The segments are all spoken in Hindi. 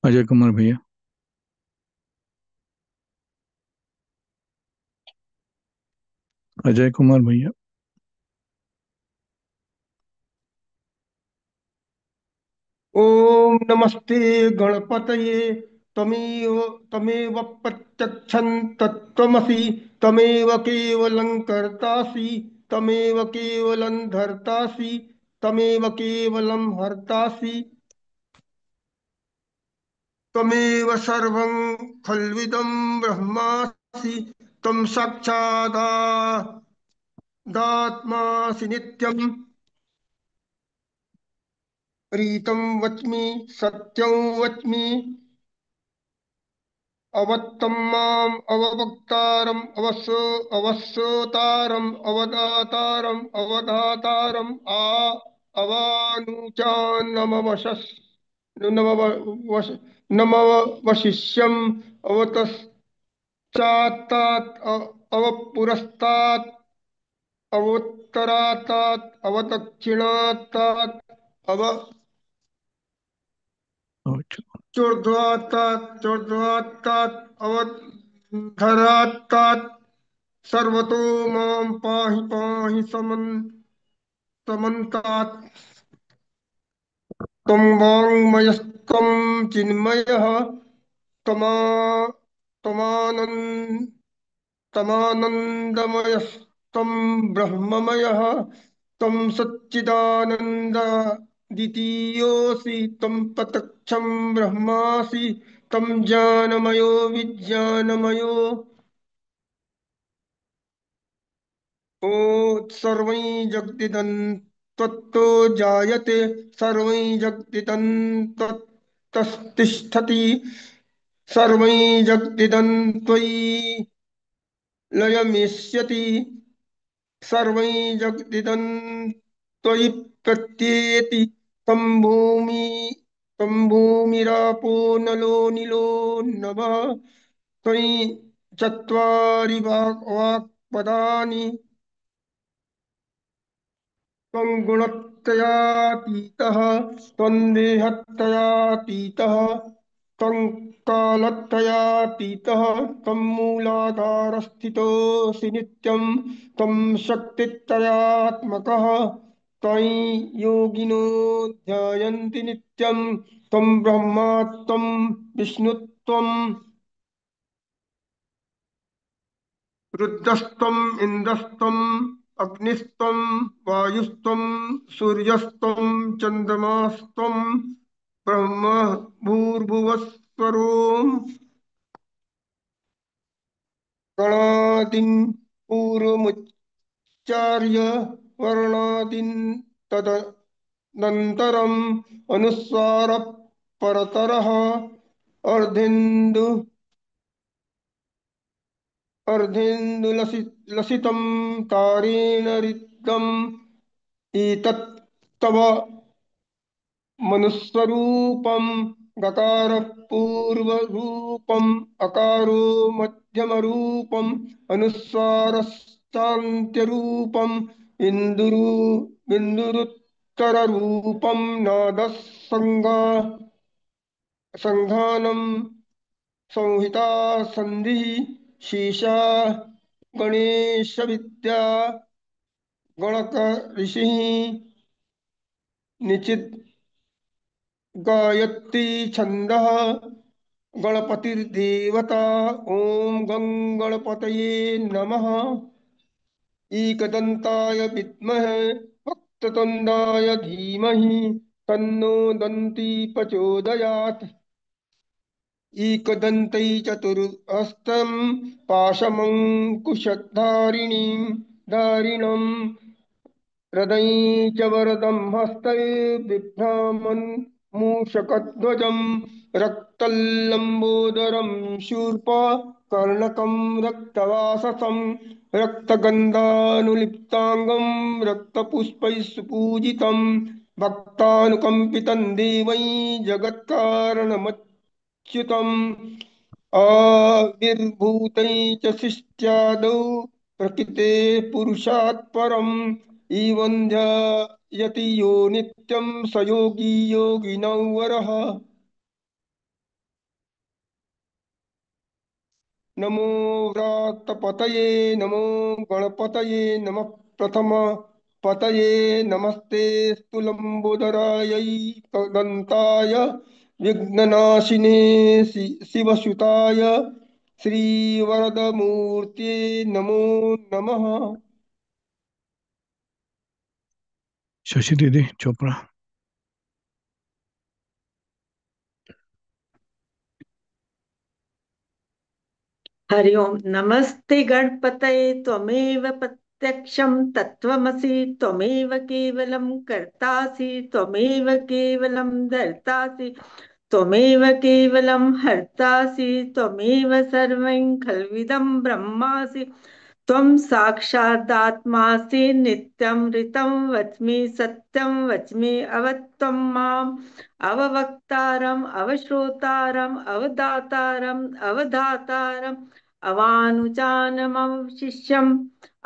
अजय कुमार भैया। अजय कुमार भैया। ओम नमस्ते गणपतये। तमेव तमेव प्रत्यक्षं तत्त्वमसि। तमेव केवलं कर्तासि। तमेव केवलं धर्तासि। तमेव केवलं हर्तासि। त्वमेव सर्वं खल्विदं ब्रह्मासि। त्वं साक्षादात्मासि नित्यम्। रीतं वच्मि सत्यं वच्मि। अवत्तं माम् अववक्तारम् अवश्रोतारम् अवदातारम् अवधातारम् अवानुचानमवशस् नमवश नमवशिष्यम् अवतश्चात्तात् अवपुरस्तात् अवोत्तरातात् अवदक्षिणात्तात् अच्छा। चोर्ध्वात्तात् अवधरात्तात् सर्वतो मां पाहि पाहि समन्तात्। त्वं वाङ्मयस्त्वं चिन्मयः। त्वमा त्वमानन्दमयस्त्वं ब्रह्ममयः। त्वं सच्चिदानन्दद्वितीयोऽसि। त्वं प्रत्यक्षं ब्रह्मासि। त्वं ज्ञानमयो विज्ञानमयो। ॐ सर्वै जगदिदं त्वत्तो जायते। सर्वै जगदिदं तत्तस्तिष्ठति। सर्वै जगदिदं त्वयि लयमिष्यति। सर्वै जगदिदं त्वयि प्रत्येति। तं भूमि तं भूमिरापो नलो नीलो नभः। त्वयि चत्वारि वाक्पदानि। त्वं गुणत्रयातीतः। त्वं देहत्रयातीतः। त्वं कालत्रयातीतः। त्वं मूलाधारस्थितोऽसि नित्यं। त्वं शक्तित्रयात्मकः। त्वयि योगिनो ध्यायन्ति नित्यं। त्वं ब्रह्मा त्वं विष्णुत्वं रुद्रस्त्वम् इन्द्रस्त्वम् अग्निस्त्वं वायुस्त्वं सूर्यस्त्वं चन्द्रमास्त्वं ब्रह्म भूर्भुवस्वरों गणादिं पूर्वमुच्चार्य वर्णादीन् तदनन्तरम् अनुस्वारः परतरः अर्धेन्दु अर्धेन्दुलसितं तारेण ऋद्धम् एतत्तव मनुस्वरूपं। गकारः पूर्वरूपम् अकारो मध्यमरूपम् अनुस्वारश्चान्त्यरूपम् इन्दुरु बिन्दुरुत्तररूपं नादः संघानं संहिता संधिः शेषा गणेशविद्या गणक ऋषिः निचित गायत्री छंदः गणपतिर्देवता। ओम गं गणपतये नमः। एकदन्ताय विद्महे वक्रतुण्डाय धीमहि तन्नो दन्ती प्रचोदयात्। एकदन्तं चतुर्हस्तं पाशमङ्कुशधारिणीं धारिणम् हृदये च वरदं हस्ते बिभ्रामन् मूषकध्वजं रक्तल्लम्बोदरं शूर्पा कर्णकं रक्तवाससं रक्तगन्धानुलिप्ताङ्गं रक्तपुष्पैः सुपूजितं भक्तानुकम्पितं देवै जगत्कारणमच्युतम् आविर्भूतै च शिष्ट्यादौ प्रकृते पुरुषात् परम् एवं ध्यायति यो नित्यं स योगी योगिनौ वरः। नमो व्रातपतये नमो गणपतये नमः प्रथम पतये नमस्ते स्थूलम्बोदरायै दन्ताय विघ्ननाशिने शिवसुताय श्रीवरदमूर्ते नमो नमः। शशि दीदी चोपड़ा। हरि ओम। नमस्ते गणपतये त्वमेव प्रत्यक्षं तत्त्वमसि त्वमेव केवलं कर्तासि त्वमेव केवलं धर्तासि त्वमेव केवलं हर्तासि त्वमेव सर्वं खल्विदं ब्रह्मासि त्वं साक्षादात्मासि नित्यं ऋतं वच्मि सत्यं वच्मि अवत्वं माम् अववक्तारम् अवश्रोतारम् अवदातारम् अवधातारम् अवानुचानमवशिष्यम्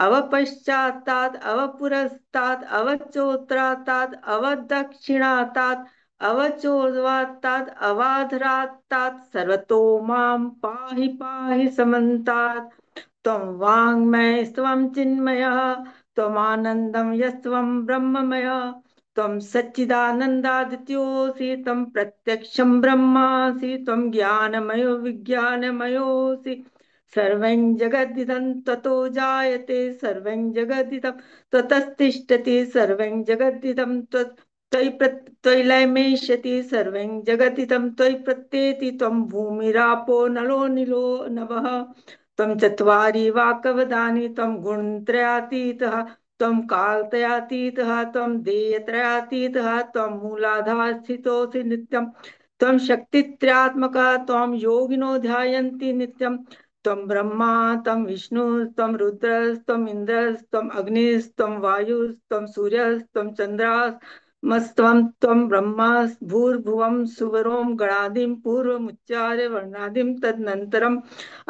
अवपश्चात्तात् अवपुरस्तात् अवचोत्रात्तात् अवदक्षिणात्तात् अवचोर्ध्वात्तात् अवाधरात्तात् सर्वतो मां पाहि पाहि समन्तात् त्वं वाङ्मयस्त्वं चिन्मयः त्वमानन्दं यस्त्वं ब्रह्ममयः त्वं सच्चिदानन्दादित्योऽसि त्वं प्रत्यक्षं ब्रह्मासि त्वं ज्ञानमयो विज्ञानमयोऽसि सर्वं जगदिदं ततो जायते सर्वं जगदिदं त्वतस्तिष्ठति सर्वं जगदिदं त्वयि लयमेष्यति सर्वं जगदिदं त्वयि प्रत्येति त्वं भूमिरापो नलो निलो नभः त्वं चत्वारि वाक्पदानि त्वं गुणत्रयातीतः त्वं कालत्रयातीतः त्वं देयत्रयातीतः त्वं मूलाधार स्थितोऽसि नित्यं त्वं शक्तित्रयात्मकः त्वं योगिनो ध्यायन्ति नित्यं त्वं ब्रह्मा त्वं विष्णुस्त्वं रुद्रस्त्वम् इन्द्रस्त्वम् अग्निस्त्वं वायुस्त्वं सूर्यस्त्वं चन्द्रमस्त्वं त्वं ब्रह्मा भूर्भुवं सुवरों गणादिं पूर्वमुच्चार्य वर्णादिं तदनन्तरम्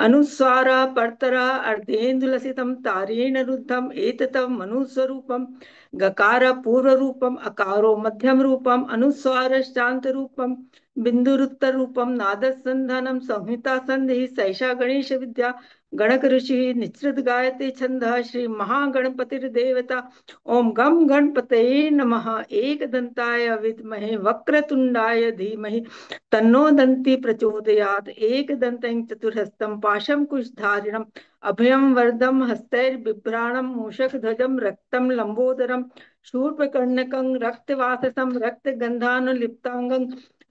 अनुस्वार परतर अर्धेन्दुलसितं तारेण रुद्धम् एतत् मनुस्वरूपं गकार पूर्वरूपम् अकारो मध्यम रूपम् अनुस्वार शांत रूपम् बिंदुरुत्तर रूपम नादसंधानम संहिता संधि सैषा गणेश विद्या गणक ऋषि निश्चित गायते छंद श्री महागणपतिर्देवता ओम गम गणपतये नमः एकदंताय विद्महे वक्रतुंडाय धीमहि तन्नो दन्ति प्रचोदयात् एकदन्तं चतुर्हस्तं पाशं कुशधारिणम् अभयं वरदं हस्तैर्बिभ्राणं मूषकध्वजं रक्तं लंबोदरं शूर्पकर्णकं रक्तवाससं रक्तगन्धानुलिप्ताङ्गं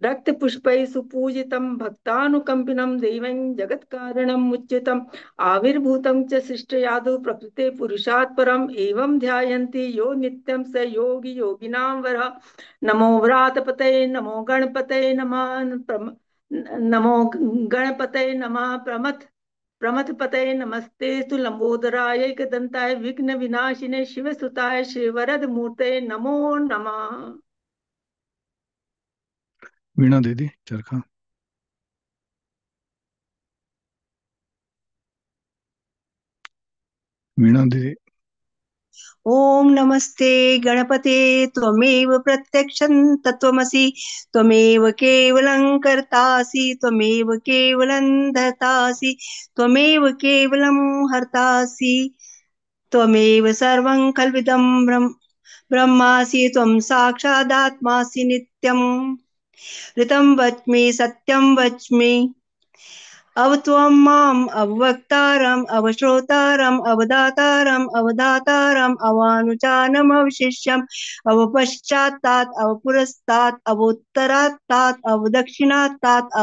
रक्तपुष्पैः सुपूजितं भक्तानुकम्पिनं देवं जगत्कारणं मुच्यतम् आविर्भूतं च शिष्टयादौ प्रकृते पुरुषात् परम् एवं ध्यायन्ति यो नित्यं स योगी योगिनां वरः नमो व्रातपतये नमो गणपतये नमः नमो गणपतये नमः प्रमथपतये नमस्ते तु लंबोदराय एकदंताय विघ्न विनाशिने शिवसुताय श्रीवरद मूर्तये नमो नमः। वीणा दीदी चरखा। वीणा दीदी। ओम नमस्ते गणपते त्वमेव प्रत्यक्षं तत्त्वमसि त्वमेव केवलं कर्तासि त्वमेव केवलं धर्तासि त्वमेव केवलं हर्तासि त्वमेव सर्वं खल्विदं ब्रह्मासि त्वं साक्षादात्मासि नित्यं ऋतं वच्मि सत्यं वच्मि अवत्वं माम् अवक्तारम् अवश्रोतारम् अवदातारम् अवधातारम् अवानुचानम् अवशिष्यम् अवपश्चात्तात् अवपुरस्तात् अवोत्तरात्तात् अवदक्षिणात्तात्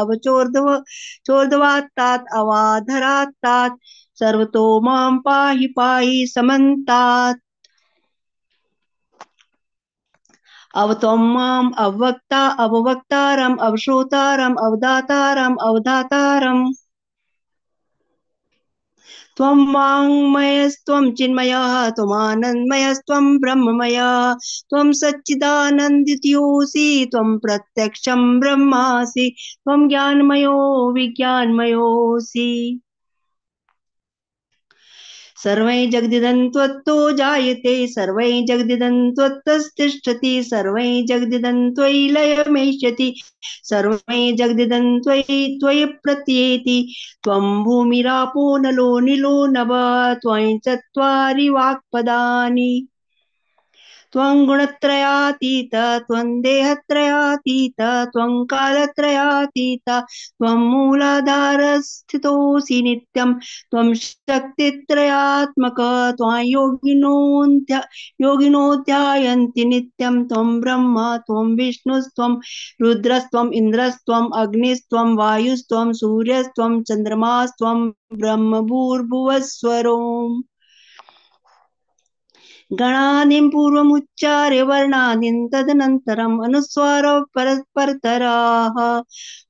चोर्ध्वात्तात् अवाधरात्तात् सर्वतो मां पाहि पाहि समन्तात् अवत्वं माम् अववक्तारम् अवश्रोतारम् अवदातारम् अवधातारम् त्वं वाङ्मयस्त्वं चिन्मयः त्वमानन्दमयस्त्वं ब्रह्ममयः त्वं सच्चिदानन्दित्योऽसि त्वं प्रत्यक्षं ब्रह्मासि त्वं ज्ञानमयो विज्ञानमयोऽसि सर्वै जगदिदं त्वत्तो जायते सर्वै जगदिदं त्वत्तस्तिष्ठति सर्वै जगदिदं त्वयि लयमेष्यति सर्वै जगदिदं त्वयि प्रत्येति त्वं भूमिरापो नलो निलो नभः त्वं चत्वारि वाक्पदानि त्वं गुणत्रयातीत त्वं देहत्रयातीत त्वं कालत्रयातीत त्वं मूलाधारस्थितोऽसि नित्यं त्वं शक्तित्रयात्मक त्वां योगिनो ध्यायन्ति नित्यं त्वं ब्रह्मा त्वं विष्णुस्त्वं रुद्रस्त्वम् इन्द्रस्त्वम् अग्निस्त्वं वायुस्त्वं सूर्यस्त्वं चन्द्रमास्त्वं ब्रह्म भूर्भुवस्वरोम् गणादिं पूर्वमुच्चार्य वर्णादीन् तदनन्तरम् अनुस्वार परतराः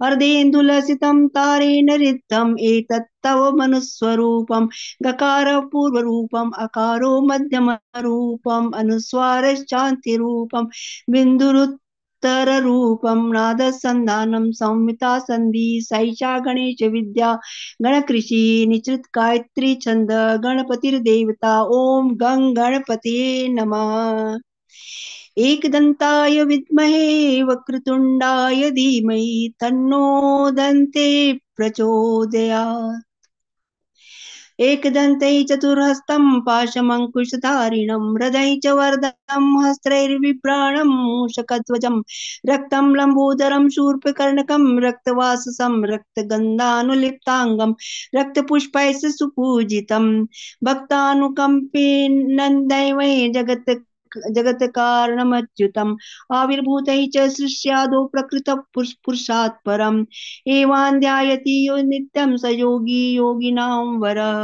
अर्धेन्दुलसितं तारेण रिक्तम् एतत् तव मनुस्वरूपम् गकार पूर्वरूपम् अकारो मध्यमरूपम् अनुस्वारश्चान्तिरूपम् बिन्दुरुत्तररूपं नादसन्धानं संहिता सन्धि सैषा गणेश विद्या गणकृषि निश्चित गायत्री छंद गणपतिर्देवता ओम गंग गणपतये नमः एकदंताय विद्महे वक्रतुंडाय धीमहि तन्नो दन्ते प्रचोदयात् एकदन्ते चतुर्हस्तं पाशमङ्कुशधारिणं हृदय च वरदं हस्तैर्बिभ्राणं मूषकध्वजं रक्तं लम्बोदरं शूर्पकर्णकं रक्तवाससं रक्तगन्धानुलिप्ताङ्गं रक्तपुष्पैः सुपूजितं भक्तानुकम्पेनन्दैवे जगत्कारणमच्युतम् आविर्भूतैः च सृष्यादौ प्रकृतः पुरुषात् परम् एवान्ध्यायति यो नित्यं स योगी योगिनां वरः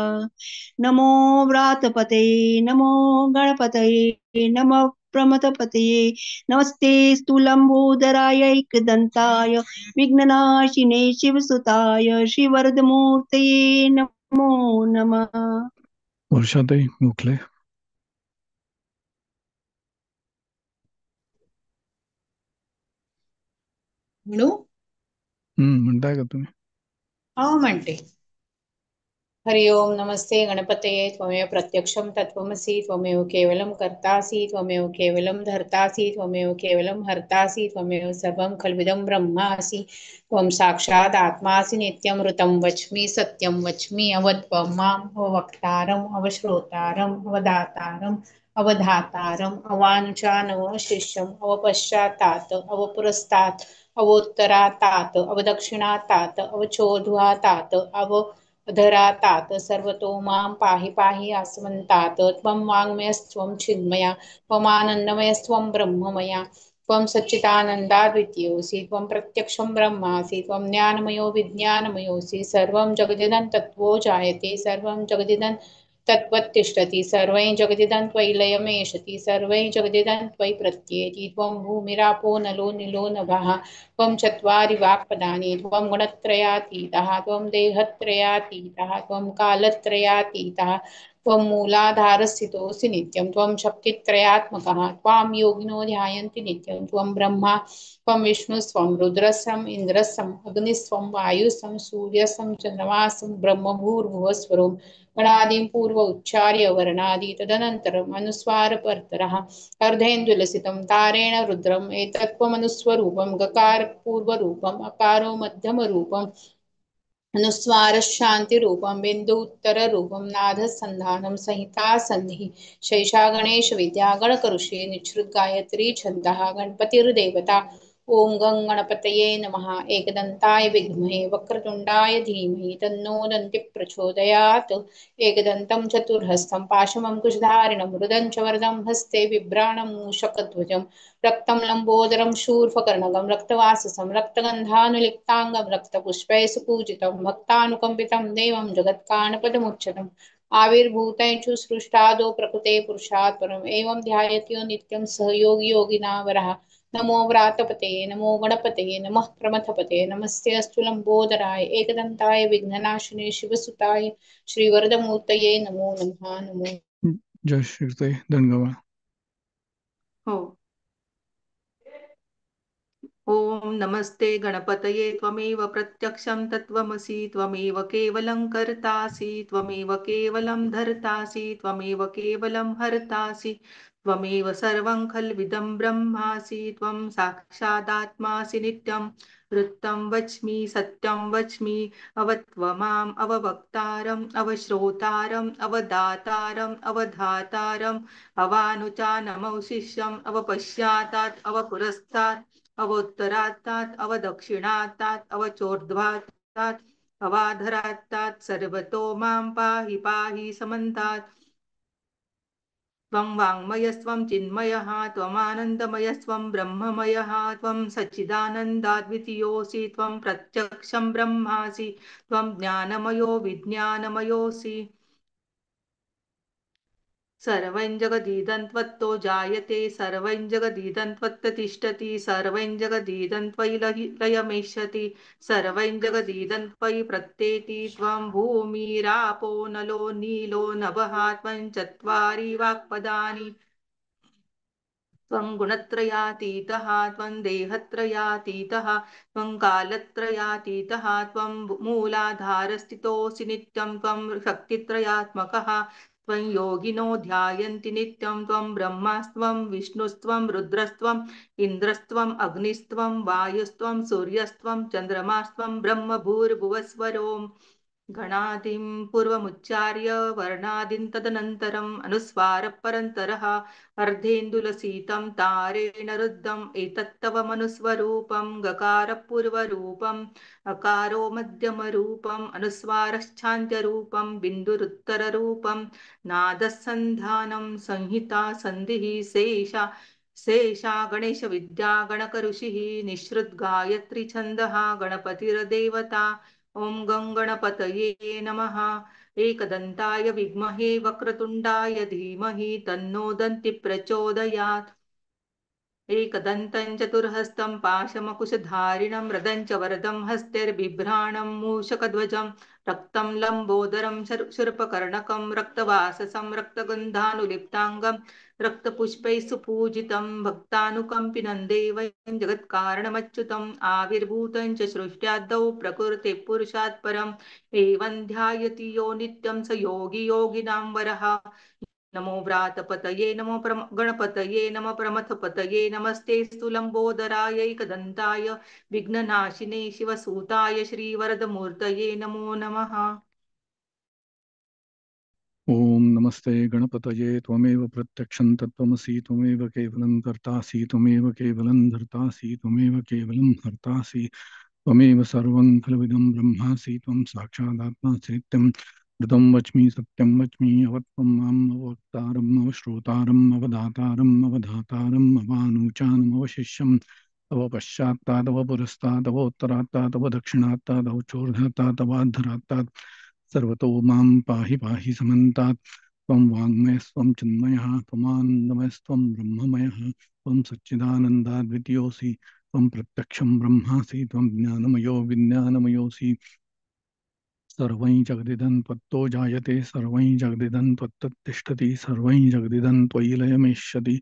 नमो व्रातपतये नमो गणपतये नमः प्रमथपतये नमस्ते स्थूलम्बोदराय एकदन्ताय विघ्ननाशिने शिवसुताय श्रीवरदमूर्तये नमो नमः वर्षाताई गोखले. म्हणू म्हणताय का तुम्ही? हो म्हणते. हरि ओम नमस्ते गणपतये त्वमेव प्रत्यक्षं तत्त्वमसि त्वमेव केवलं कर्तासि त्वमेव केवलं धर्तासि त्वमेव केवलं हर्तासि त्वमेव सर्वं खल्विदं ब्रह्मासि त्वं साक्षात् आत्मासि नित्यमृतं वच्मि सत्यं वच्मि अवत्वं माम् अवक्तारम् अवश्रोतारम् अवदातारम् अवधातारम् अवाञ्छानवशिष्यम् अवपश्चातात् अवपुरस्तात् अवोत्तरातात् अवदक्षिणातात् अवचोध्वातात् अधरातात सर्वतो मां पाहि पाहि आसमन्तात् त्वं वाङ्मयस्त्वं चिन्मया त्वमानन्दमयस्त्वं ब्रह्ममया त्वं सच्चिदानन्दाद्वितीयोऽसि त्वं प्रत्यक्षं ब्रह्मासि त्वं ज्ञानमयो विज्ञानमयोऽसि सर्वं जगदिदं तत्त्वो जायते सर्वं जगदिदं तत्त्वतिष्ठति सर्वै जगदिदं त्वयि लयमेषति सर्वै जगदिदं त्वयि प्रत्येति त्वं भूमिरापो नलो निलो नभः त्वं चत्वारि वाक्पदानि त्वं गुणत्रयातीतः त्वं देहत्रयातीतः त्वं कालत्रयातीतः त्वं मूलाधारस्थितोऽसि नित्यं त्वं शक्तित्रयात्मकः त्वां योगिनो ध्यायन्ति नित्यं त्वं ब्रह्मा त्वं विष्णुस्त्वं रुद्रस्त्वम् इन्द्रस्त्वम् अग्निस्त्वं वायुस्त्वं सूर्यस्त्वं चन्द्रमास्त्वं ब्रह्मभूर्भुवस्वरों गणादिं पूर्व उच्चार्य वर्णादि तदनन्तरम् अनुस्वारपरतरः अर्धेन्दुलसितं तारेण रुद्रम् एतत्त्वमनुस्वरूपं गकार पूर्वरूपम् अकारो मध्यमरूपम् अनुस्वारशान्तिरूपं बिन्दु उत्तररूपं नादसन्धानं संहिता सन्धिः शैषा गणेशविद्या गणकऋषि निच्छ्रुत गायत्री छन्दः गणपतिर्देवता ॐ गं गणपतये नमः एकदन्ताय विद्महे वक्रतुण्डाय धीमहि तन्नो दन्तिः प्रचोदयात् एकदन्तं चतुर्हस्तं पाशमङ्कुशधारिणं मृदं च वरदं हस्ते बिभ्राणं मूषकध्वजं रक्तं लम्बोदरं शूर्पकर्णकं रक्तवाससं रक्तगन्धानुलिप्ताङ्गं रक्तपुष्पैः सुपूजितं भक्तानुकम्पितं देवं जगत्कारणपदमुच्यतम् आविर्भूतैषु सृष्टादो प्रकृते पुरुषात् परम् एवं ध्यायत्यो नित्यं सह योगी योगिनावरः नमो व्रातपतये नमो गणपतये नमः प्रमथपतये नमस्ते अस्तु लम्बोदराय एकदन्ताय विघ्ननाशिने शिवसुताय श्रीवरदमूर्तये नमो नमः नमो. जय श्रीताई धन्यवाद. हो. ॐ नमस्ते गणपतये त्वमेव प्रत्यक्षं तत्त्वमसि त्वमेव केवलं कर्तासि त्वमेव केवलं धर्तासि त्वमेव केवलं हर्तासि त्वमेव सर्वं खल्विदं ब्रह्मासि त्वं साक्षादात्मासि नित्यं वृत्तं वच्मि सत्यं वच्मि अवत्वमाम् अववक्तारम् अवश्रोतारम् अवदातारम् अवधातारम् अवानुचानमौशिष्यम् अवपश्चातात् अवपुरस्तात् अवोत्तरात्तात् अवदक्षिणात्तात् अवचोर्ध्वात्तात् अवाधरात्तात् सर्वतो मां पाहि पाहि समन्तात् त्वं वाङ्मयस्त्वं चिन्मयः त्वमानन्दमयस्त्वं ब्रह्ममयः त्वं सच्चिदानन्दाद्वितीयोऽसि त्वं प्रत्यक्षं ब्रह्मासि त्वं ज्ञानमयो विज्ञानमयोऽसि सर्वं जगदीदं त्वत्तो जायते सर्वं जगदीदं त्वत्तिष्ठति सर्वं जगदीदं त्वयि लयमेष्यति सर्वं जगदीदं त्वयि प्रत्येति त्वं भूमिरापो नलो नीलो नभः त्वं चत्वारि वाक्पदानि त्वं गुणत्रयातीतः त्वं देहत्रयातीतः त्वं कालत्रयातीतः त्वं मूलाधारस्थितोऽसि नित्यं त्वं शक्तित्रयात्मकः त्वं योगिनो ध्यायन्ति नित्यं त्वं ब्रह्मास्त्वं विष्णुस्त्वं रुद्रस्त्वम् इन्द्रस्त्वम् अग्निस्त्वं वायुस्त्वं सूर्यस्त्वं चन्द्रमास्त्वं ब्रह्म भूर्भुवस्वरोम् गणादिं पूर्वमुच्चार्य वर्णादिं तदनन्तरम् अनुस्वारः परन्तरः अर्धेन्दुलसीतं तारेण रुद्धम् एतत्तव मनुस्वरूपं गकारपूर्वरूपम् अकारो मध्यमरूपम् अनुस्वारश्चान्त्यरूपं बिन्दुरुत्तररूपं नादसन्धानं संहिता सन्धिः शेषा गणेशविद्या गणकऋषिः निःसृत गायत्री छन्दः गणपतिर्देवता ॐ गं गणपतये नमः एकदन्ताय विद्महे वक्रतुण्डाय धीमहि तन्नो दन्ति प्रचोदयात् एकदन्तं चतुर्हस्तं पाशमकुशधारिणं रदं च वरदं हस्तैर्बिभ्राणं मूषकध्वजं रक्तं लम्बोदरं शूर्पकर्णकं रक्तवाससं रक्तगन्धानुलिप्ताङ्गं रक्तपुष्पैः सुपूजितं भक्तानुकम्पिनं देवं जगत्कारणमच्युतम् आविर्भूतं च सृष्ट्यादौ प्रकृते पुरुषात् परम् एवं ध्यायति यो नित्यं स योगी योगिनां वरः नमो व्रातपतये नमो गणपतये नमो प्रमथपतये नमस्ते लंबोदराय एकदन्ताय विघ्ननाशिने शिवसूताय श्रीवरदमूर्तये नमो नमः। ओम नमस्ते गणपतये त्वमेव प्रत्यक्षं तत्त्वमसि त्वमेव केवलं कर्तासि त्वमेव केवलं धर्तासि त्वमेव केवलं हर्तासि त्वमेव सर्वं खलविदं ब्रह्मासि त्वं साक्षादात्मासि नित्यं ऋतं वच्मि सत्यं वच्मि अवत्वं माम् अवक्तारम् अवश्रोतारम् अवदातारम् अवधातारम् अवानूचानम् अवशिष्यम् अवपश्चात्तादव पुरस्तादवोत्तरात्तादव दक्षिणात्तादव चोर्धतादवाद्धरात्तात् सर्वतो मां पाहि पाहि समन्तात् त्वं वाङ्मयस्त्वं चिन्मयः त्वमानन्दमयस्त्वं ब्रह्ममयः त्वं सच्चिदानन्दाद्वितीयोऽसि त्वं प्रत्यक्षं ब्रह्मासि त्वं ज्ञानमयो विज्ञानमयोऽसि सर्वं जगदिदं त्वत्तो जायते सर्वं जगदिदं त्वत्तिष्ठति सर्वं जगदिदं त्वयि लयमेष्यति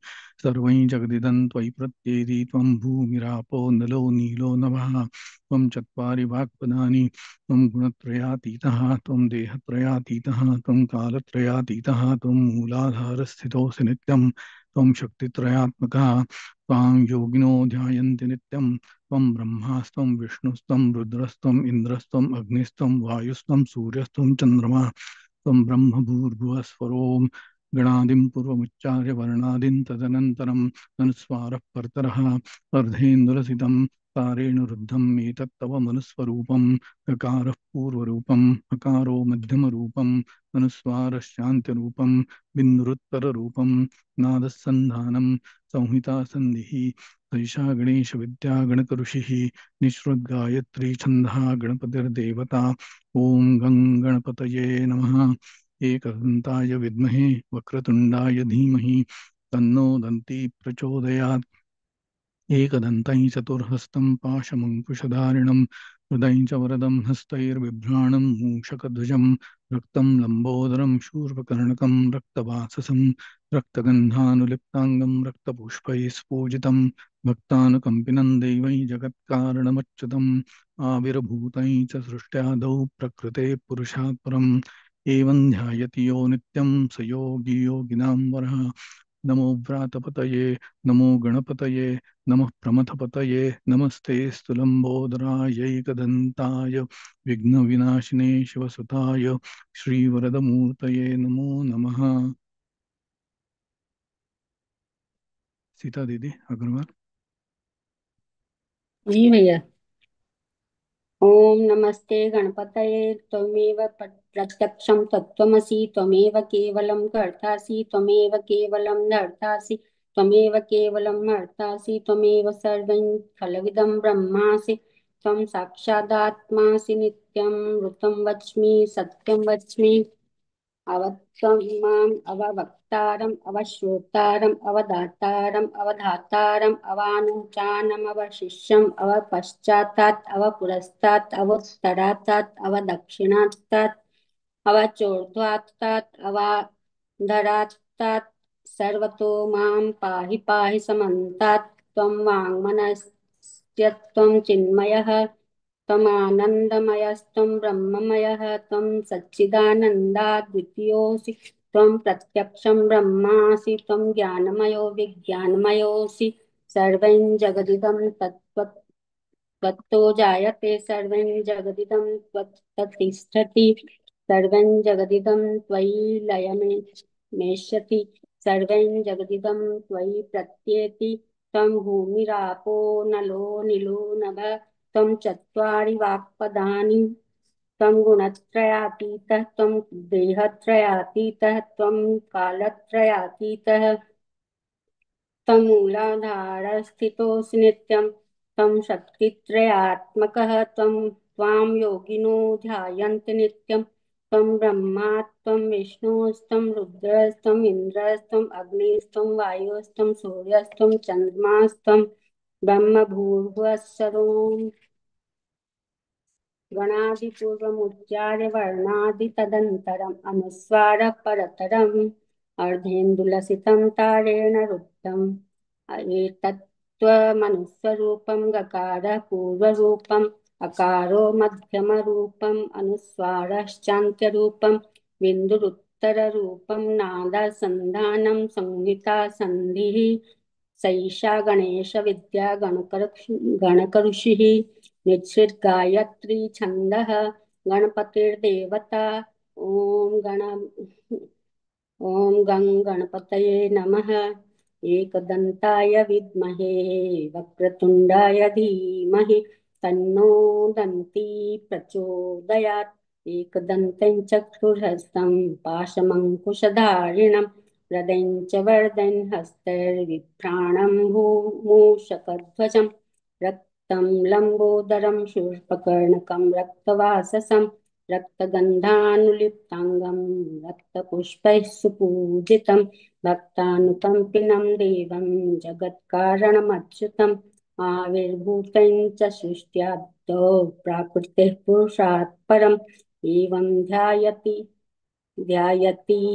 सर्वं जगदिदं त्वयि प्रत्येति त्वं भूमिरापो नलो नीलो नभः त्वं चत्वारि वाक्पदानि त्वं गुणत्रयातीतः त्वं देहत्रयातीतः त्वं कालत्रयातीतः त्वं मूलाधारस्थितोऽसि नित्यं त्वं शक्तित्रयात्मकः त्वां योगिनो ध्यायन्ति नित्यं त्वं ब्रह्मास्त्वं विष्णुस्त्वं रुद्रस्त्वम् इन्द्रस्त्वम् अग्निस्त्वं वायुस्त्वं सूर्यस्त्वं चन्द्रमा त्वं ब्रह्म भूर्भुवस्वरों गणादिं पूर्वमुच्चार्य वर्णादिं तदनन्तरम् अनुस्वारः परतरः अर्धेन्दुलसितं तारेण रुद्धम् एतत्तव मनुस्वरूपं गकारः पूर्वरूपम् अकारो मध्यमरूपम् अनुस्वारश्चान्त्यरूपं बिन्दुरुत्तररूपं नादसन्धानं संहिता सन्धिः सैषा गणेशविद्या गणकऋषिः निःसृद्गायत्री छन्दः गणपतिर्देवता ॐ गं गणपतये नमः एकदन्ताय विद्महे वक्रतुण्डाय धीमहि तन्नो दन्ती प्रचोदयात् एकदन्तं चतुर्हस्तं पाशमङ्कुशधारिणं हृदयं च वरदं हस्तैर्बिभ्राणं मूषकध्वजं रक्तं लम्बोदरं शूर्पकर्णकं रक्तवाससं रक्तगन्धानुलिप्ताङ्गं रक्तपुष्पैः स्फूजितं भक्तानुकम्पिनं दैवै जगत्कारणमच्युतम् आविर्भूतैः च सृष्ट्यादौ प्रकृते पुरुषात् परम् एवं ध्यायति यो नित्यं स योगी योगिनां वरः नमो व्रातपतये नमो गणपतये नमः प्रमथपतये नमस्ते स्तुलम्बोदरायैकदन्ताय विघ्नविनाशिने शिवसुताय श्रीवरदमूर्तये नमो नमः। सीता दीदी अग्रवाल। जी भैया। ओम नमस्ते गणपतये त्वमेव प्रत्यक्षं तत्त्वमसि त्वमेव केवलं कर्तासि त्वमेव केवलं धर्तासि त्वमेव केवलं हर्तासि त्वमेव सर्वं खलविदं ब्रह्मासि त्वं साक्षादात्मासि नित्यं ऋतं वच्मि सत्यं वच्मि अवत्वमाम् अववक्तारम् अवश्रोतारम् अवदातारम् अवधातारम् अवानुचानम् अवशिष्यम् अवपश्चातात् अवपुरस्तात् अवोत्तरातात् अवदक्षिणातात् अवचोर्ध्वातात् अवाधरातात् सर्वतो मां पाहि पाहि समन्तात् त्वं वाङ्मनस्यत्वं चिन्मयः त्वमानन्दमयस्त्वं ब्रह्ममयः त्वं सच्चिदानन्दाद्वितीयोऽसि त्वं प्रत्यक्षं ब्रह्मासि त्वं ज्ञानमयो विज्ञानमयोऽसि सर्वं जगदिदं त्वत्तो जायते सर्वं जगदिदं त्वत्तिष्ठति सर्वं जगदिदं त्वयि लयमेष्यति सर्वं जगदिदं त्वयि प्रत्येति त्वं भूमिरापो नलो नीलो नभः त्वं चत्वारि वाक्पदानि त्वं गुणत्रयातीतः त्वं देहत्रयातीतः त्वं कालत्रयातीतः त्वं मूलाधारस्थितोऽसि नित्यं त्वं शक्तित्रयात्मकः त्वां योगिनो ध्यायन्ति नित्यं त्वं ब्रह्मा त्वं विष्णुस्त्वं रुद्रस्त्वम् इन्द्रस्त्वम् अग्निस्त्वं वायुस्त्वं सूर्यस्त्वं चन्द्रमास्त्वं ब्रह्मभूर्भुवस्सरोम् गणादिपूर्वमुच्चार्य वर्णादितदन्तरम् अनुस्वारः परतरम् अर्धेन्दुलसितं तारेण रुद्धम् एतत्त्वमनुस्वरूपं गकारः पूर्वरूपम् अकारो मध्यमरूपम् अनुस्वारश्चान्त्यरूपं बिन्दुरुत्तररूपं नादसन्धानं संहिता सन्धिः सैषा गणेशविद्या गणकऋषिः निश्चित गायत्री छंदः गणपतिर्देवता ओम गं गणपतये नमः एकदन्ताय विद्महे वक्रतुण्डाय धीमहि तन्नो दन्ती प्रचोदयात् एकदन्तं चतुर्हस्तं पाशमङ्कुशधारिणं हृदयं च वरदं हस्तैर्विभ्राणं मूषकध्वजं रक्तं लम्बोदरं शूर्पकर्णकं रक्तवाससं रक्तगन्धानुलिप्ताङ्गं रक्तपुष्पैः सुपूजितं भक्तानुकम्पिनं देवं जगत्कारणमच्युतम् आविर्भूतं च सृष्ट्यादौ प्राकृतेः पुरुषात् परम् एवं ध्यायति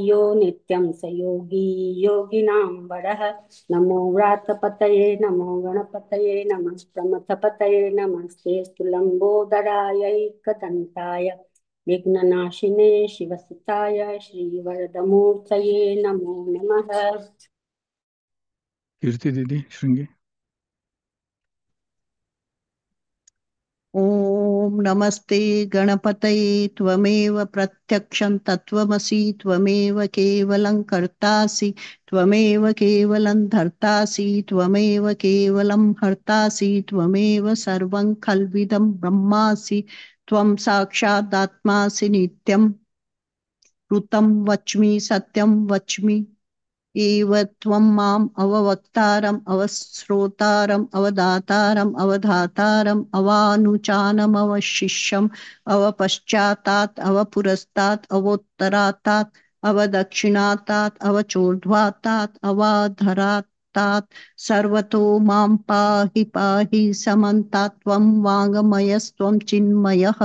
यो नित्यं स योगी योगिनां वरः नमो व्रातपतये नमो गणपतये नमः प्रमथपतये नमस्ते स्तुलम्बोदरायैकदन्ताय विघ्ननाशिने शिवसुताय श्रीवरदमूर्तये नमो नमः। कीर्ति दीदी श्रृंगी। ओम नमस्ते गणपतये त्वमेव प्रत्यक्षं तत्त्वमसि त्वमेव केवलं कर्तासि त्वमेव केवलं धर्तासि त्वमेव केवलं हर्तासि त्वमेव सर्वं खल्विदं ब्रह्मासि त्वं साक्षादात्मासि नित्यं ऋतं वच्मि सत्यं वच्मि एव त्वं माम् अववक्तारम् अवश्रोतारम् अवदातारम् अवधातारम् अवानुचानम् अवशिष्यम् अवपश्चातात् अवपुरस्तात् अवोत्तरातात् अवदक्षिणातात् अवचोर्ध्वातात् अवाधरात् समन्तात् सर्वतो मां पाहि पाहि समन्तात् त्वं वाङ्मयस्त्वं चिन्मयः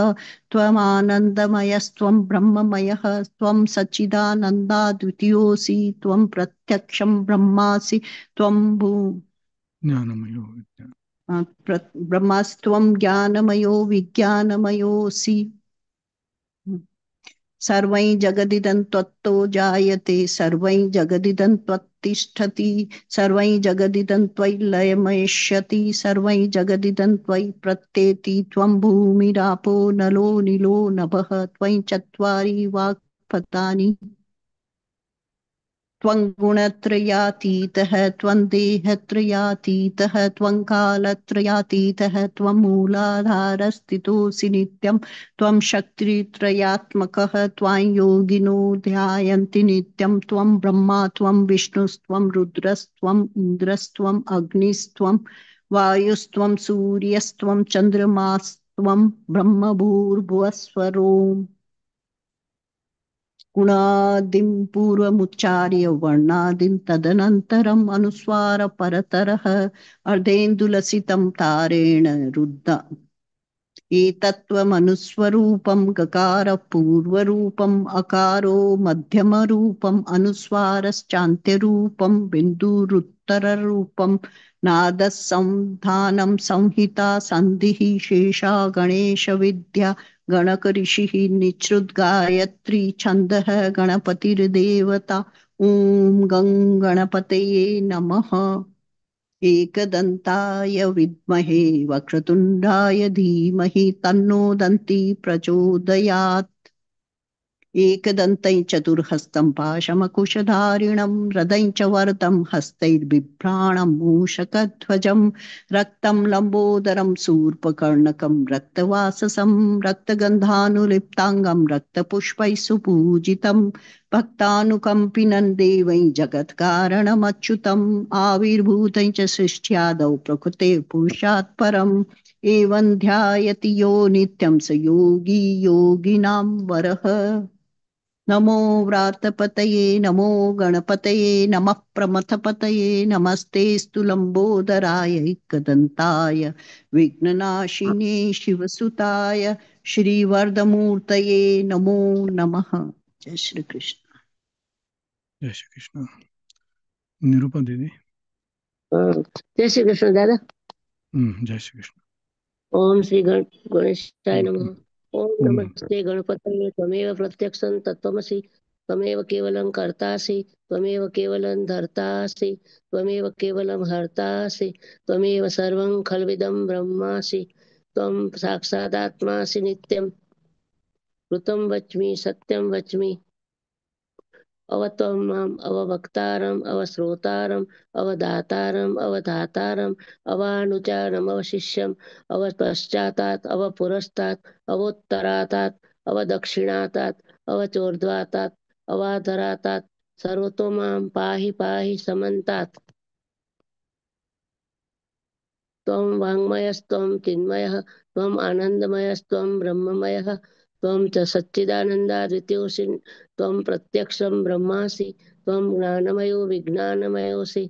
त्वमानन्दमयस्त्वं ब्रह्ममयः त्वं सच्चिदानन्दाद्वितीयोऽसि त्वं प्रत्यक्षं ब्रह्मासि त्वं ज्ञानमयो विज्ञान ब्रह्मास्त्वं ज्ञानमयो विज्ञानमयोऽसि सर्वै जगदिदं त्वत्तो जायते सर्वै जगदिदं त्वत्तिष्ठति सर्वै जगदिदं त्वयि लयमयष्यति सर्वै जगदिदं त्वयि प्रत्येति त्वं भूमिरापो नलो नीलो नभः त्वयि चत्वारि वाक्पदानि त्वं गुणत्रयातीतः त्वं देहत्रयातीतः त्वं कालत्रयातीतः त्वं मूलाधारस्थितोऽसि नित्यं त्वं शक्तित्रयात्मकः त्वां योगिनो ध्यायन्ति नित्यं त्वं ब्रह्मा त्वं विष्णुस्त्वं रुद्रस्त्वम् इन्द्रस्त्वम् अग्निस्त्वं वायुस्त्वं सूर्यस्त्वं चन्द्रमास्त्वं ब्रह्मभूर्भुवस्वरोम् गुणादिं पूर्वमुच्चार्य वर्णादिं तदनन्तरम् अनुस्वार परतरः अर्धेन्दुलसितं तारेण रुद्ध एतत्त्वमनुस्वरूपं गकारः पूर्वरूपम् अकारो मध्यमरूपम् अनुस्वारश्चान्त्यरूपं बिन्दुरुत्तररूपं नादः संधानं संहिता सन्धिः शेषा गणेशविद्या गणकऋषिः निःसृद्गायत्री छन्दः गणपतिर्देवता ॐ गं गणपतये नमः एकदन्ताय विद्महे वक्रतुण्डाय धीमहि तन्नो दन्ती प्रचोदयात् एकदन्तं चतुर्हस्तं पाशमकुशधारिणं हृदं च वरदं हस्तैर्बिभ्राणं मूषकध्वजं रक्तं लम्बोदरं शूर्पकर्णकं रक्तवाससं रक्तगन्धानुलिप्ताङ्गं रक्तपुष्पैः सुपूजितं भक्तानुकम्पिनं देवै जगत्कारणमच्युतम् आविर्भूतं च सृष्ट्यादौ प्रकृते पुरुषात् परम् एवं ध्यायति यो नित्यं स योगी योगिनां वरः नमो व्रातपतये नमो गणपतये नमः प्रमथपतये नमस्तेऽस्तु लम्बोदराय एकदन्ताय विघ्ननाशिने शिवसुताय श्रीवरदमूर्तये नमो नमः। जय श्री कृष्ण। जय श्री कृष्ण। निरूपा दीदी। जय श्री कृष्ण दादा। जय श्री कृष्ण। ओम श्री गणेशाय नमः। ओम नमस्ते गणपतये त्वमेव प्रत्यक्षं तत्त्वमसि त्वमेव केवलं कर्तासि त्वमेव केवलं धर्तासि त्वमेव केवलं हर्तासि त्वमेव सर्वं खल्विदं ब्रह्मासि त्वं साक्षादात्मासि नित्यं कृतं वच्मि सत्यं वच्मि अवत्वं माम् अववक्तारम् अवश्रोतारम् अवदातारम् अवधातारम् अवानुचारम् अवशिष्यम् अवपश्चातात् अवपुरस्तात् अवोत्तरातात् अवदक्षिणातात् अवचोर्ध्वातात् अवाधरातात् सर्वतो मां पाहि पाहि समन्तात् त्वं वाङ्मयस्त्वं चिन्मयः त्वम् आनन्दमयस्त्वं ब्रह्ममयः त्वं च सच्चिदानन्दाद्वितीयोऽसि त्वं प्रत्यक्षं ब्रह्मासि त्वं ज्ञानमयो विज्ञानमयोऽसि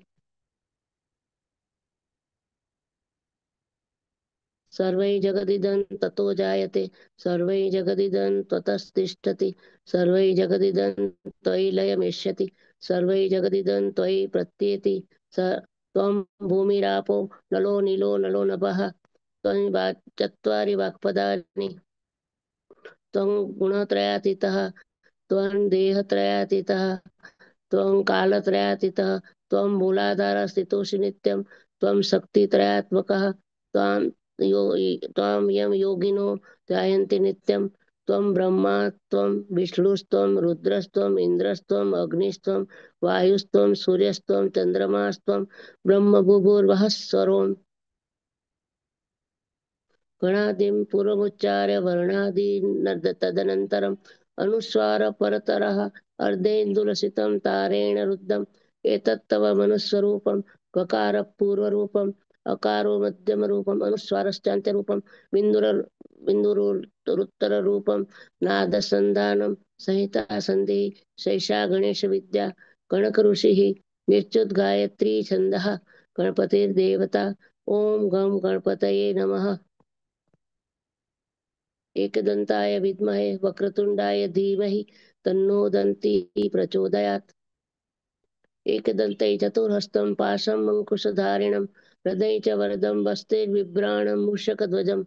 सर्वै जगदिदं ततो जायते सर्वै जगदिदं त्वतस्तिष्ठति सर्वै जगदिदं त्वयि लयमिष्यति सर्वै जगदिदं त्वयि प्रत्येति त्वं भूमिरापो नलो नीलो नलो नभः त्वं चत्वारि वाक्पदानि त्वं गुणत्रयातीतः त्वं देहत्रयातीतः त्वं कालत्रयातीतः त्वं मूलाधारस्थितोऽसि नित्यं त्वं शक्तित्रयात्मकः त्वां यं योगिनो ध्यायन्ति नित्यं त्वं ब्रह्मा त्वं विष्णुस्त्वं रुद्रस्त्वम् इन्द्रस्त्वम् अग्निस्त्वं वायुस्त्वं सूर्यस्त्वं चन्द्रमास्त्वं ब्रह्मभूर्भुवः स्वरोम् गणादिं पूर्वमुच्चार्य वर्णादीन् तदनन्तरम् अनुस्वार परतरः अर्धेन्दुलसितं तारेण रुद्धम् एतत्तव मनुस्वरूपं गकारः पूर्वरूपम् अकारो मध्यमरूपम् अनुस्वारश्चान्त्यरूपं बिन्दुरुत्तररूपं नादसन्धानं संहिता सन्धिः शैषा गणेशविद्या गणकऋषिः निश्चुत गायत्री छन्दः गणपतिर्देवता। ॐ गं गणपतये नमः। एकदन्ताय विद्महे वक्रतुण्डाय धीमहि तन्नो दन्ती प्रचोदयात्। एकदन्ते चतुर्हस्तं पाशं अंकुशधारिणं हृदये च वरदं वस्तेर्बिभ्राणं मूषकध्वजं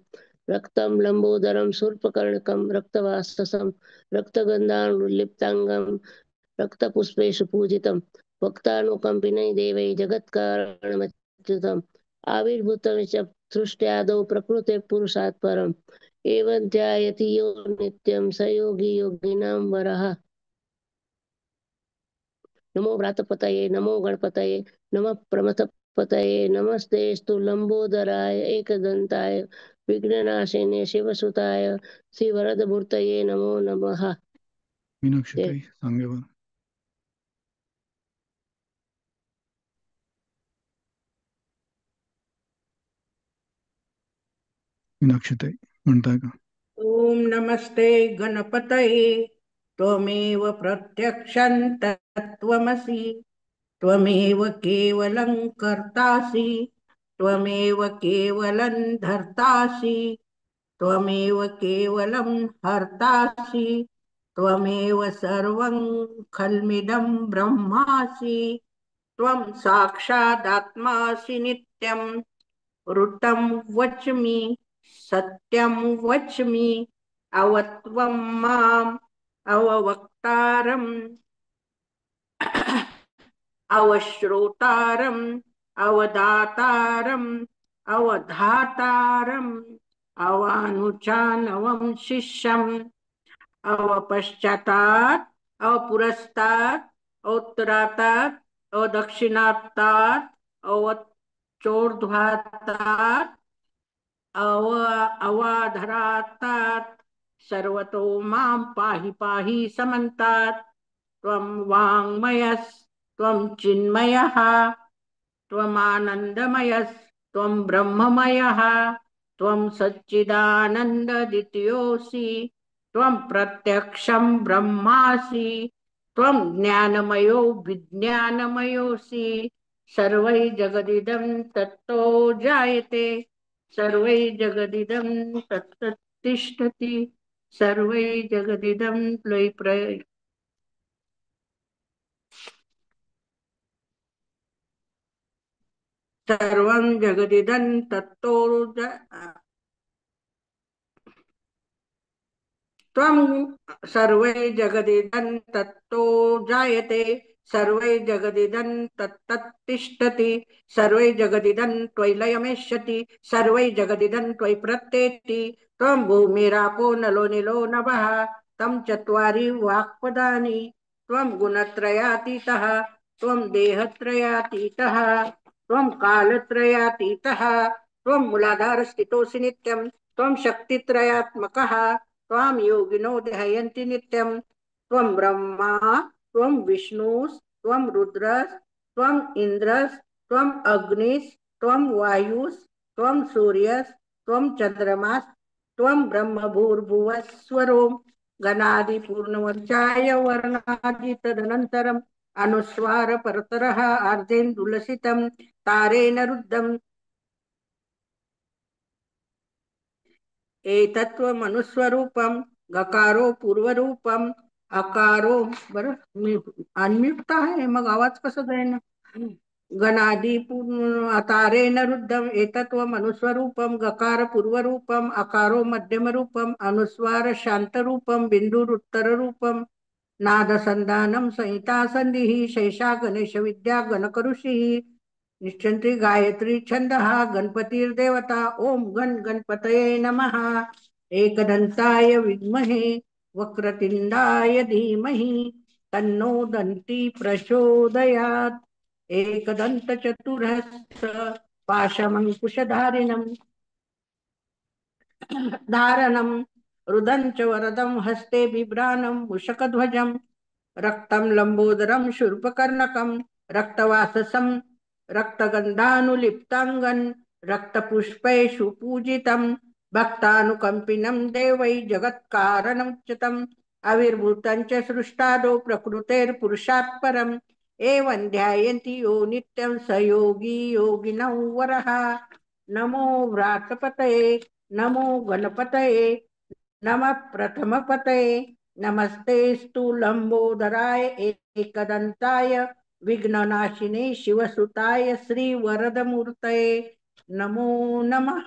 रक्तं लम्बोदरं शूर्पकर्णकं रक्तवाससं रक्तगन्धानुलिप्ताङ्गं रक्तपुष्पेषु पूजितं भक्तानुकम्पिनै देवै जगत्कारणमच्युतम् आविर्भूतं च सृष्ट्यादौ प्रकृते पुरुषात् परम् एवं ध्यायति यो नित्यं स योगी योगिनां वरः। नमो व्रातपतये नमो गणपतये नमः प्रमथपतये नमस्तेस्तु लंबोदराय एकदंताय विघ्ननाशिने शिवसुताय श्रीवरदमूर्तये नमो नमः। मीनाक्षीताई सांगेवर. मीनाक्षीताई म्हणताय का? ओम नमस्ते गणपतये त्वमेव प्रत्यक्षं तत्त्वमसि त्वमेव केवलं कर्तासि त्वमेव केवलं धर्तासि त्वमेव केवलं हर्तासि त्वमेव सर्वं खल्मिदं ब्रह्मासि त्वं साक्षादात्मासि नित्यं ऋतं वच्मि सत्यं वच्मि अवत्वं माम् अववक्तारम् अवश्रोतारम् अवदातारम् अवधातारम् अवानुचानवं शिष्यम् अवपश्चातात् अवपुरस्तात् अवोत्तरातात् अवदक्षिणातात् अवचोर्ध्वातात् अवाधरातात् सर्वतो मां पाहि पाहि समन्तात् त्वं वाङ्मयस्त्वं चिन्मयः त्वमानन्दमयस् त्वं ब्रह्ममयः त्वं सच्चिदानन्दद्वितीयोऽसि त्वं प्रत्यक्षं ब्रह्मासि त्वं ज्ञानमयो विज्ञानमयोऽसि सर्वै जगदिदं तत्तो जायते सर्वै जगदिदं तत्तिष्ठति सर्वै जगदिदं सर्वं जगदिदं तत्तो त्वं सर्वै जगदिदं तत्तो जायते सर्वै जगदिदं तत्तिष्ठति सर्वै जगदिदं त्वयि लयमेष्यति सर्वै जगदिदं त्वयि प्रत्येति त्वं भूमिरापो नलो निलो नभः तं चत्वारि वाक्पदानि त्वं गुणत्रयातीतः त्वं देहत्रयातीतः त्वं कालत्रयातीतः त्वं मूलाधारस्थितोऽसि नित्यं त्वं शक्तित्रयात्मकः त्वां योगिनो ध्यायन्ति नित्यं त्वं ब्रह्मा त्वं विष्णुस् त्वं रुद्रस् त्वं इन्द्रस् त्वं अग्निस् त्वं वायुस् त्वं सूर्यस् त्वं चन्द्रमास् त्वं ब्रह्मभूर्भुवस्वरो गणादिपूर्णवर्चाय वर्णादि तदनन्तरम् अनुस्वार परतरः अर्धेन्दुलसितं तारेण रुद्धम् एतत्त्वमनुस्वरूपं गकारो पूर्वरूपम अकारो बरं मी अनम्यूट आहे मग आवाज कसा जाईना गणादी तारेण रुद्धम एतत्त्वमनुस्वरूपम गकार पूर्वरूपम अकारो मध्यमरूपम अनुस्वार शांतरूपम बिंदुरुत्तररूपम नादसंधानम संहिता संधिः शेषा गणेश विद्या गणकऋषिः निश्चंती गायत्री छंदः गणपतिर्देवता ओम गण गणपतये नमः एकदंताय विद्महे वक्रतुंडाय धीमहि तन्नो दन्ती प्रचोदयात् एकदंत चतुर्हस्त पाशमंकुशधारिणं धारणं रुदंच वरदं हस्ते बिभ्राणं मूषकध्वजं रक्तं लंबोदरं शूर्पकर्णकं रक्तवाससं रक्तगन्धानुलिप्ताङ्गं रक्तपुष्पैषु पूजितं भक्तानुकम्पिनं देवै जगत्कारणमुच्यतम् आविर्भूतं च सृष्टादौ प्रकृतेर्पुरुषात् परम् एवं ध्यायन्ति यो नित्यं स योगी योगिनः वरः। नमो व्रातपतये नमो गणपतये नमः प्रथमपतये नमस्तेस्तु लंबोदराय एकदन्ताय विघ्ननाशिने शिवसुताय श्रीवरदमूर्तये नमो नमः।